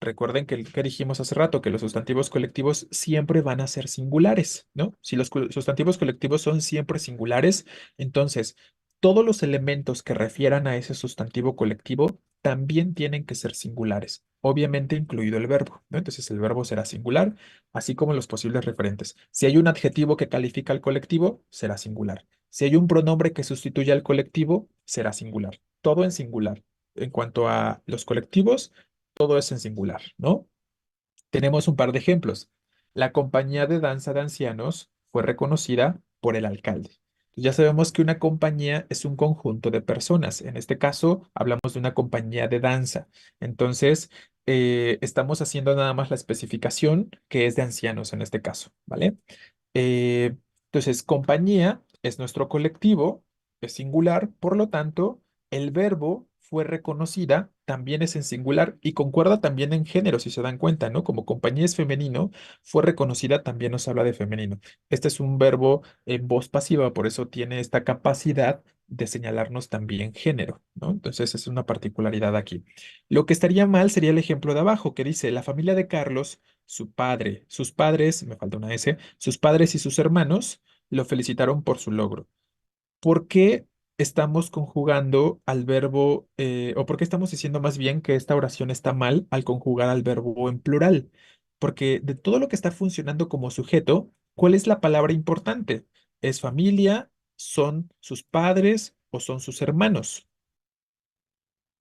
Recuerden que dijimos hace rato que los sustantivos colectivos siempre van a ser singulares, ¿no? Si los sustantivos colectivos son siempre singulares, entonces todos los elementos que refieran a ese sustantivo colectivo también tienen que ser singulares, obviamente incluido el verbo, ¿no? Entonces el verbo será singular, así como los posibles referentes. Si hay un adjetivo que califica al colectivo, será singular. Si hay un pronombre que sustituye al colectivo, será singular. Todo en singular. En cuanto a los colectivos, todo es en singular, ¿no? Tenemos un par de ejemplos. La compañía de danza de ancianos fue reconocida por el alcalde. Ya sabemos que una compañía es un conjunto de personas. En este caso, hablamos de una compañía de danza. Entonces, estamos haciendo nada más la especificación que es de ancianos en este caso, ¿vale? Eh, entonces, compañía es nuestro colectivo, es singular, por lo tanto, el verbo fue reconocida, también es en singular y concuerda también en género, si se dan cuenta, ¿no? Como compañía es femenino, fue reconocida, también nos habla de femenino. Este es un verbo en voz pasiva, por eso tiene esta capacidad de señalarnos también género, ¿no? Entonces, es una particularidad aquí. Lo que estaría mal sería el ejemplo de abajo, que dice, la familia de Carlos, su padre, sus padres, me falta una S, sus padres y sus hermanos lo felicitaron por su logro. ¿Por qué estamos conjugando al verbo, o por qué estamos diciendo más bien que esta oración está mal al conjugar al verbo en plural? Porque de todo lo que está funcionando como sujeto, ¿cuál es la palabra importante? ¿Es familia? ¿Son sus padres o son sus hermanos?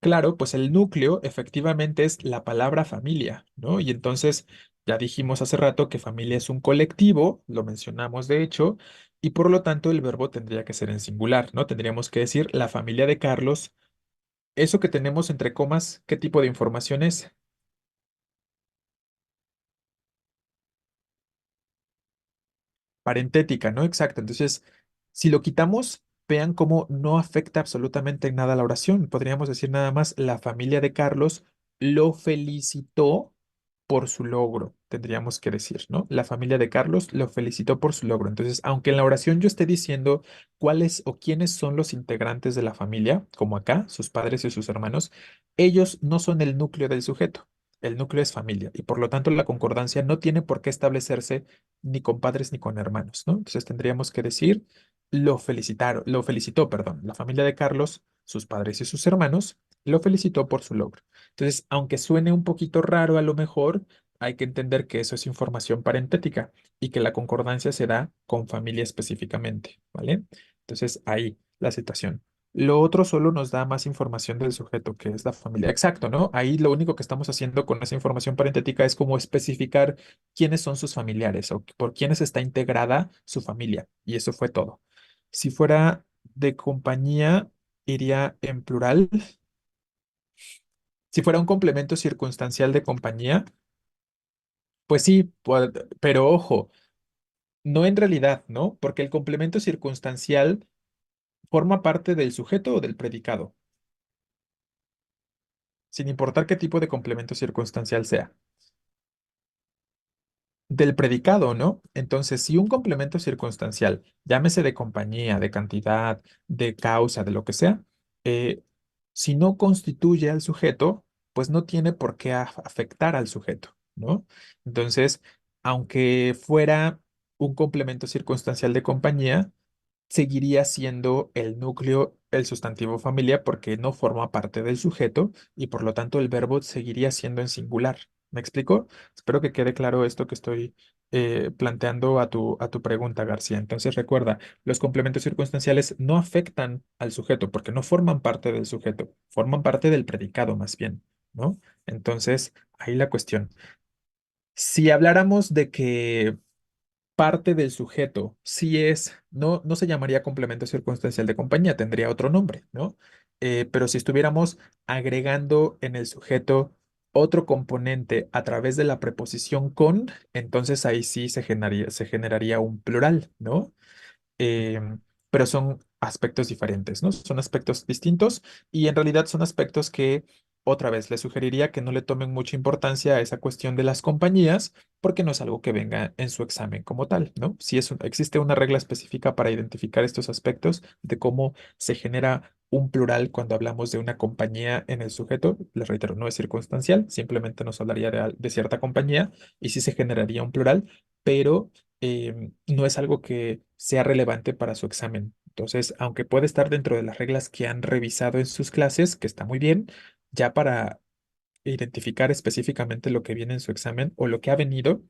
Claro, pues el núcleo efectivamente es la palabra familia, ¿no? Y entonces ya dijimos hace rato que familia es un colectivo, lo mencionamos de hecho, y por lo tanto el verbo tendría que ser en singular, ¿no? Tendríamos que decir la familia de Carlos. Eso que tenemos entre comas, ¿qué tipo de información es? Parentética, ¿no? Exacto. Entonces, si lo quitamos, vean cómo no afecta absolutamente en nada la oración. Podríamos decir nada más, la familia de Carlos lo felicitó por su logro, tendríamos que decir, ¿no? La familia de Carlos lo felicitó por su logro. Entonces, aunque en la oración yo esté diciendo cuáles o quiénes son los integrantes de la familia, como acá, sus padres y sus hermanos, ellos no son el núcleo del sujeto. El núcleo es familia y por lo tanto la concordancia no tiene por qué establecerse ni con padres ni con hermanos, ¿no? Entonces tendríamos que decir, lo felicitaron, lo felicitó, perdón, la familia de Carlos, sus padres y sus hermanos, lo felicitó por su logro. Entonces, aunque suene un poquito raro a lo mejor, hay que entender que eso es información parentética y que la concordancia se da con familia específicamente, ¿vale? Entonces, ahí la situación. Lo otro solo nos da más información del sujeto, que es la familia. Exacto, ¿no? Ahí lo único que estamos haciendo con esa información parentética es como especificar quiénes son sus familiares o por quiénes está integrada su familia. Y eso fue todo. Si fuera de compañía, iría en plural. Si fuera un complemento circunstancial de compañía, pues sí, pero ojo, no en realidad, ¿no? Porque el complemento circunstancial forma parte del sujeto o del predicado, sin importar qué tipo de complemento circunstancial sea. Del predicado, ¿no? Entonces, si un complemento circunstancial, llámese de compañía, de cantidad, de causa, de lo que sea, eh, si no constituye al sujeto, pues no tiene por qué afectar al sujeto, ¿no? Entonces, aunque fuera un complemento circunstancial de compañía, seguiría siendo el núcleo el sustantivo familia porque no forma parte del sujeto y por lo tanto el verbo seguiría siendo en singular. ¿Me explico? Espero que quede claro esto que estoy planteando a tu pregunta, García. Entonces recuerda, los complementos circunstanciales no afectan al sujeto porque no forman parte del sujeto, forman parte del predicado más bien, ¿no? Entonces, ahí la cuestión. Si habláramos de que parte del sujeto, si es, no se llamaría complemento circunstancial de compañía, tendría otro nombre, ¿no? Pero si estuviéramos agregando en el sujeto otro componente a través de la preposición con, entonces ahí sí se generaría un plural, ¿no? Pero son aspectos diferentes, ¿no? Son aspectos distintos y en realidad son aspectos que otra vez, le sugeriría que no le tomen mucha importancia a esa cuestión de las compañías, porque no es algo que venga en su examen como tal, ¿no? Si existe una regla específica para identificar estos aspectos de cómo se genera un plural cuando hablamos de una compañía en el sujeto, les reitero, no es circunstancial, simplemente nos hablaría de cierta compañía y sí se generaría un plural, pero no es algo que sea relevante para su examen. Entonces, aunque puede estar dentro de las reglas que han revisado en sus clases, que está muy bien, ya para identificar específicamente lo que viene en su examen o lo que ha venido,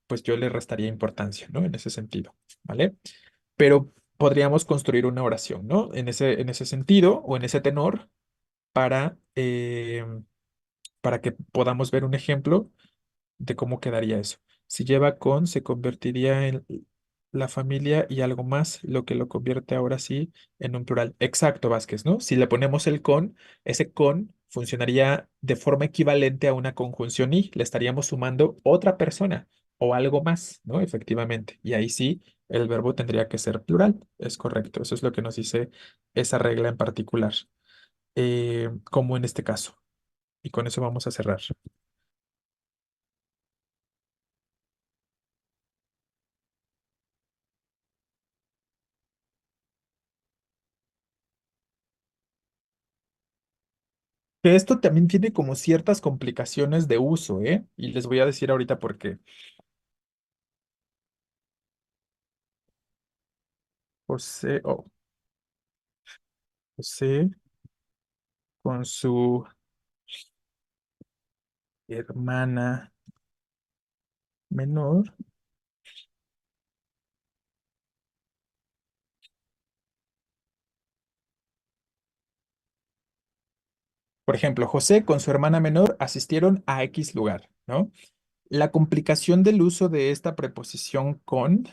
pues yo le restaría importancia, ¿no? En ese sentido, ¿vale? Pero podríamos construir una oración, ¿no? En ese sentido o en ese tenor para que podamos ver un ejemplo de cómo quedaría eso. Si lleva con, se convertiría en la familia y algo más, lo que lo convierte ahora sí en un plural. Exacto, Vázquez, ¿no? Si le ponemos el con, ese con funcionaría de forma equivalente a una conjunción y le estaríamos sumando otra persona o algo más, ¿no? Efectivamente. Y ahí sí, el verbo tendría que ser plural. Es correcto. Eso es lo que nos dice esa regla en particular, como en este caso. Y con eso vamos a cerrar. Que esto también tiene como ciertas complicaciones de uso, ¿eh? Y les voy a decir ahorita por qué. José, oh, José con su hermana menor. Por ejemplo, José con su hermana menor asistieron a X lugar, ¿no? La complicación del uso de esta preposición con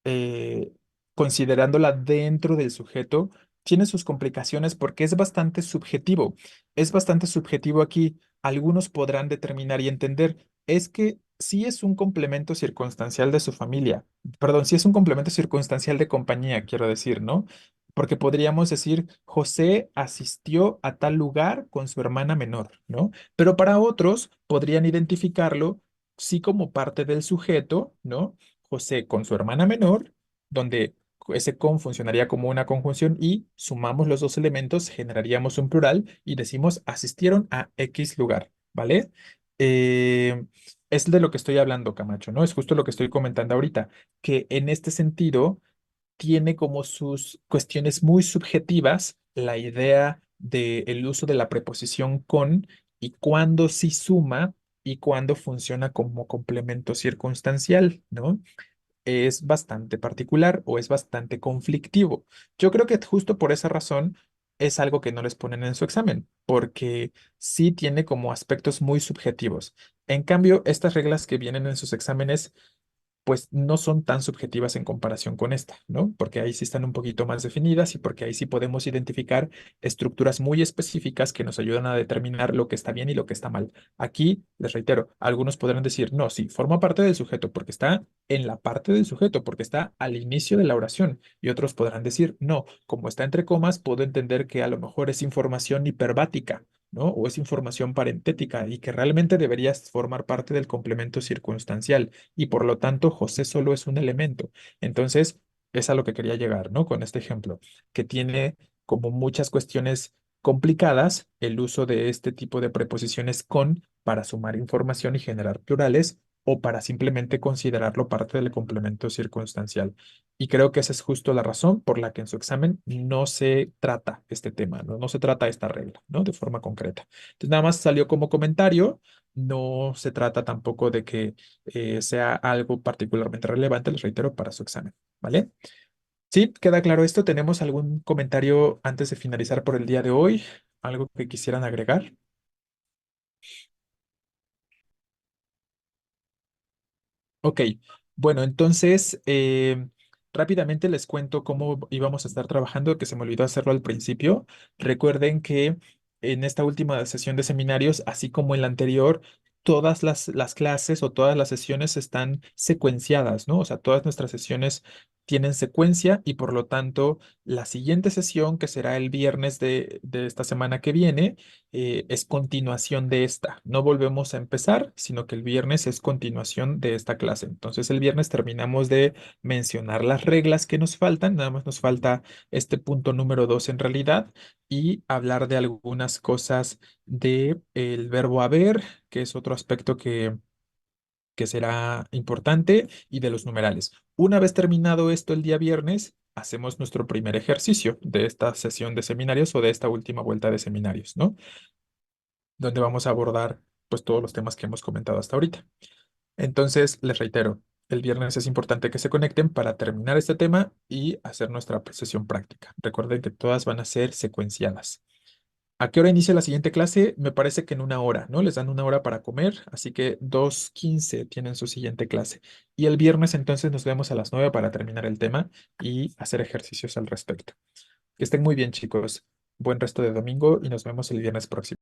eh, considerándola dentro del sujeto, tiene sus complicaciones porque es bastante subjetivo. Es bastante subjetivo aquí. Algunos podrán determinar y entender. Es que sí es un complemento circunstancial de su familia. Perdón, sí es un complemento circunstancial de compañía, quiero decir, ¿no? Porque podríamos decir, José asistió a tal lugar con su hermana menor, ¿no? Pero para otros podrían identificarlo sí como parte del sujeto, ¿no? José con su hermana menor, donde ese con funcionaría como una conjunción y sumamos los dos elementos, generaríamos un plural y decimos asistieron a X lugar, ¿vale? Eh, es de lo que estoy hablando, Camacho, ¿no? Es justo lo que estoy comentando ahorita, que en este sentido tiene como sus cuestiones muy subjetivas la idea del uso de la preposición con y cuándo sí suma y cuándo funciona como complemento circunstancial, ¿no? Es bastante particular o es bastante conflictivo. Yo creo que justo por esa razón es algo que no les ponen en su examen, porque sí tiene como aspectos muy subjetivos. En cambio, estas reglas que vienen en sus exámenes pues no son tan subjetivas en comparación con esta, ¿no? Porque ahí sí están un poquito más definidas y porque ahí sí podemos identificar estructuras muy específicas que nos ayudan a determinar lo que está bien y lo que está mal. Aquí, les reitero, algunos podrán decir, no, sí, forma parte del sujeto porque está en la parte del sujeto, porque está al inicio de la oración. Y otros podrán decir, no, como está entre comas, puedo entender que a lo mejor es información hiperbática, ¿no? O es información parentética y que realmente deberías formar parte del complemento circunstancial y por lo tanto José solo es un elemento. Entonces, es a lo que quería llegar, ¿no? Con este ejemplo, que tiene como muchas cuestiones complicadas el uso de este tipo de preposiciones con para sumar información y generar plurales o para simplemente considerarlo parte del complemento circunstancial. Y creo que esa es justo la razón por la que en su examen no se trata este tema, ¿no? No se trata esta regla, ¿no? De forma concreta. Entonces, nada más salió como comentario, no se trata tampoco de que sea algo particularmente relevante, les reitero, para su examen, ¿vale? Sí, queda claro esto. ¿Tenemos algún comentario antes de finalizar por el día de hoy? ¿Algo que quisieran agregar? Ok, bueno, entonces rápidamente les cuento cómo íbamos a estar trabajando, que se me olvidó hacerlo al principio. Recuerden que en esta última sesión de seminarios, así como en la anterior, todas las clases o todas las sesiones están secuenciadas, ¿no? O sea, todas nuestras sesiones tienen secuencia y por lo tanto la siguiente sesión, que será el viernes de esta semana que viene, es continuación de esta. No volvemos a empezar, sino que el viernes es continuación de esta clase. Entonces el viernes terminamos de mencionar las reglas que nos faltan, nada más nos falta este punto número 2 en realidad y hablar de algunas cosas de el verbo haber, que es otro aspecto que será importante, y de los numerales. Una vez terminado esto el día viernes, hacemos nuestro primer ejercicio de esta sesión de seminarios o de esta última vuelta de seminarios, ¿no? Donde vamos a abordar pues todos los temas que hemos comentado hasta ahorita. Entonces, les reitero, el viernes es importante que se conecten para terminar este tema y hacer nuestra sesión práctica. Recuerden que todas van a ser secuenciadas. ¿A qué hora inicia la siguiente clase? Me parece que en una hora, ¿no? Les dan una hora para comer, así que 2:15 tienen su siguiente clase. Y el viernes entonces nos vemos a las 9 para terminar el tema y hacer ejercicios al respecto. Que estén muy bien, chicos. Buen resto de domingo y nos vemos el viernes próximo.